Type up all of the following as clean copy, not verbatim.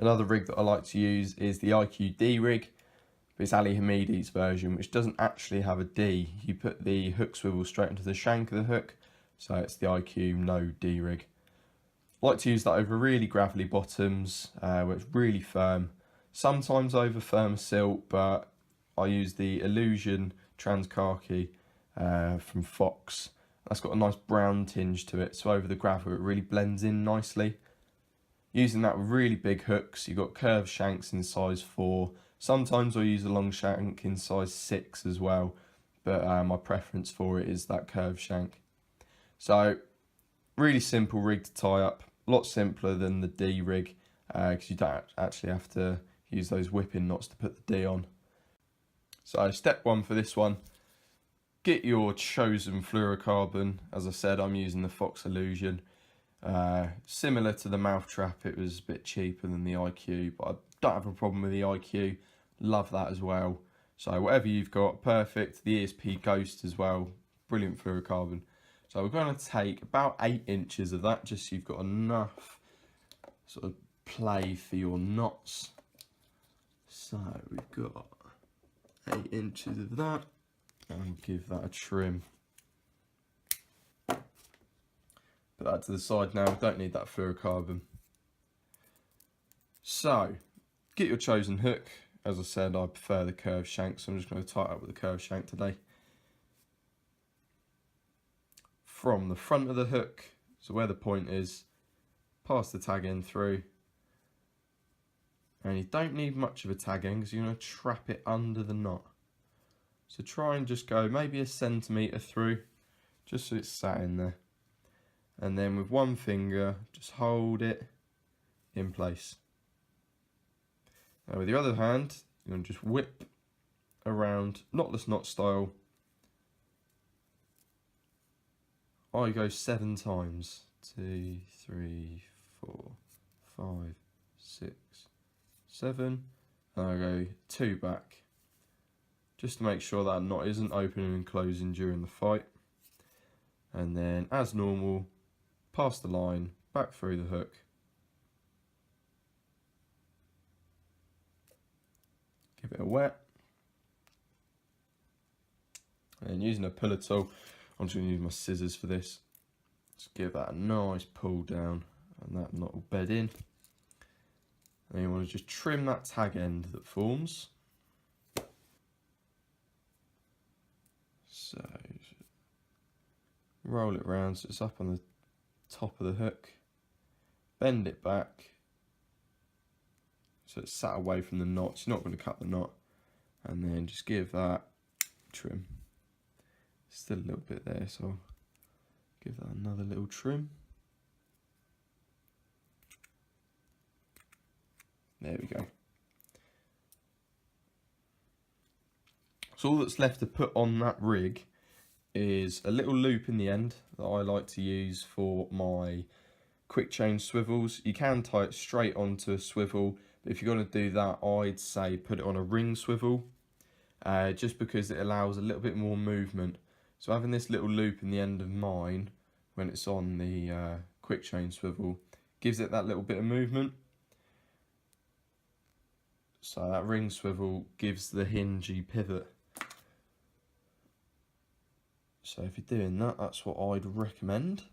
Another rig that I like to use is the IQ-D rig. It's Ali Hamidi's version, which doesn't actually have a D. You put the hook swivel straight into the shank of the hook, so it's the IQ no D rig. I like to use that over really gravelly bottoms, where it's really firm. Sometimes over firm silt, but I use the Illusion Trans Khaki from Fox. That's got a nice brown tinge to it, so over the gravel it really blends in nicely. Using that with really big hooks, you've got curved shanks in size 4. Sometimes I use a long shank in size 6 as well, but my preference for it is that curved shank. So, really simple rig to tie up, a lot simpler than the D rig, because you don't actually have to use those whipping knots to put the D on. So step 1 for this one, get your chosen fluorocarbon. As I said, I'm using the Fox Illusion. Similar to the mouth trap, it was a bit cheaper than the IQ, but I don't have a problem with the IQ. Love that as well. So whatever you've got, perfect. The ESP Ghost as well, brilliant fluorocarbon. So we're going to take about 8 inches of that, just so you've got enough sort of play for your knots. So we've got 8 inches of that, and give that a trim. Put that to the side now, we don't need that fluorocarbon. So, get your chosen hook. As I said, I prefer the curved shank, so I'm just going to tie it up with the curved shank today. From the front of the hook, so where the point is, pass the tag end through. And you don't need much of a tag end because you're going to trap it under the knot. So try and just go maybe a centimetre through, just so it's sat in there. And then with one finger, just hold it in place. Now with your other hand, you're going to just whip around, knotless knot style. I go 7 times. 2, 3, 4, 5, 6, 7. And I go 2 back. Just to make sure that knot isn't opening and closing during the fight. And then, as normal, past the line, back through the hook. Give it a wet. And using a puller tool, I'm just going to use my scissors for this. Just give that a nice pull down, and that knot will bed in. And you want to just trim that tag end that forms. So, roll it round so it's up on the top of the hook. Bend it back so it's sat away from the knot. You're not going to cut the knot. And then just give that trim. Still a little bit there, so I'll give that another little trim. There we go. So all that's left to put on that rig is a little loop in the end that I like to use for my quick change swivels. You can tie it straight onto a swivel, but if you're going to do that, I'd say put it on a ring swivel, just because it allows a little bit more movement. So having this little loop in the end of mine, when it's on the quick change swivel, gives it that little bit of movement. So that ring swivel gives the hingey pivot. So if you're doing that, that's what I'd recommend.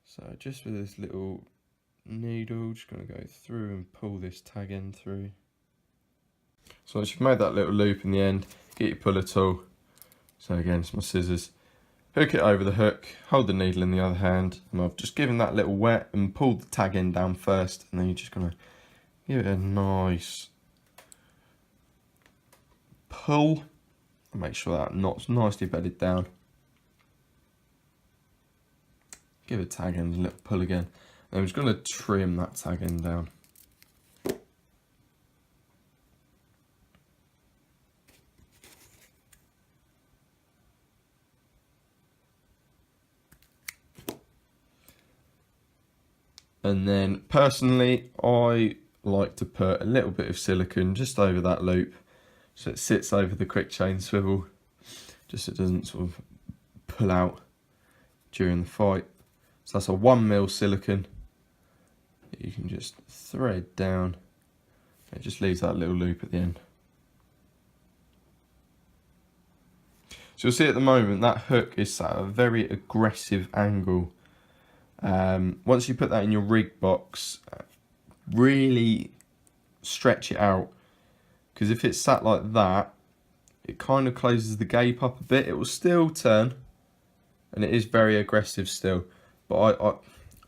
So just with this little needle, just going to go through and pull this tag end through. So once you've made that little loop in the end, get your puller tool. So again, it's my scissors. Hook it over the hook, hold the needle in the other hand, and I've just given that little wet and pulled the tag end down first, and then you're just going to give it a nice pull. Make sure that knot's nicely bedded down. Give it tag end a little pull again. And I'm just going to trim that tag end down. And then personally, I like to put a little bit of silicone just over that loop, so it sits over the quick chain swivel, just so it doesn't sort of pull out during the fight. So that's a 1mm silicone that you can just thread down. It just leaves that little loop at the end. So you'll see at the moment that hook is at a very aggressive angle. Once you put that in your rig box, really stretch it out, because if it's sat like that, it kind of closes the gape up a bit. It will still turn, and it is very aggressive still, but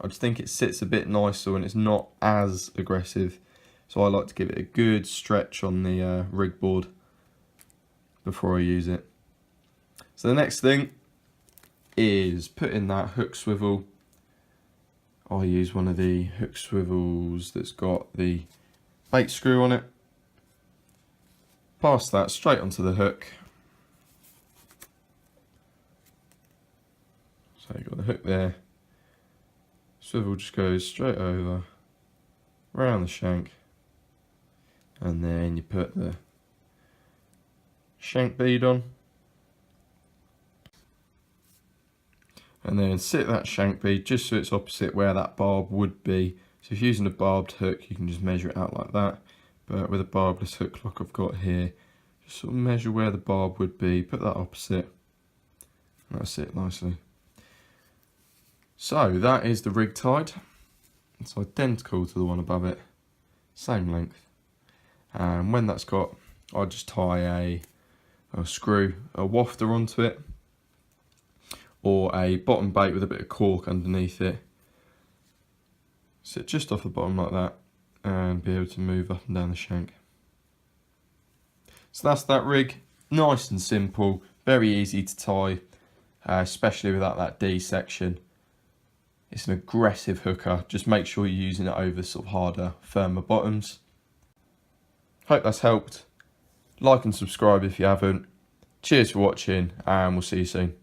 I just think it sits a bit nicer when it's not as aggressive. So I like to give it a good stretch on the rig board before I use it. So the next thing is put in that hook swivel. I use one of the hook swivels that's got the bait screw on it. Pass that straight onto the hook. So you've got the hook there. Swivel just goes straight over, around the shank, and then you put the shank bead on. And then sit that shank bead just so it's opposite where that barb would be. So if you're using a barbed hook, you can just measure it out like that. But with a barbless hook like I've got here, just sort of measure where the barb would be, put that opposite, and that's it nicely. So that is the rig tied. It's identical to the one above it, same length. And when that's got, I just tie a screw, a wafter onto it, or a bottom bait with a bit of cork underneath it. Sit just off the bottom like that and be able to move up and down the shank. So that's that rig, nice and simple, very easy to tie, especially without that D section. It's an aggressive hooker, just make sure you're using it over sort of harder, firmer bottoms. Hope that's helped. Like and subscribe if you haven't. Cheers for watching, and we'll see you soon.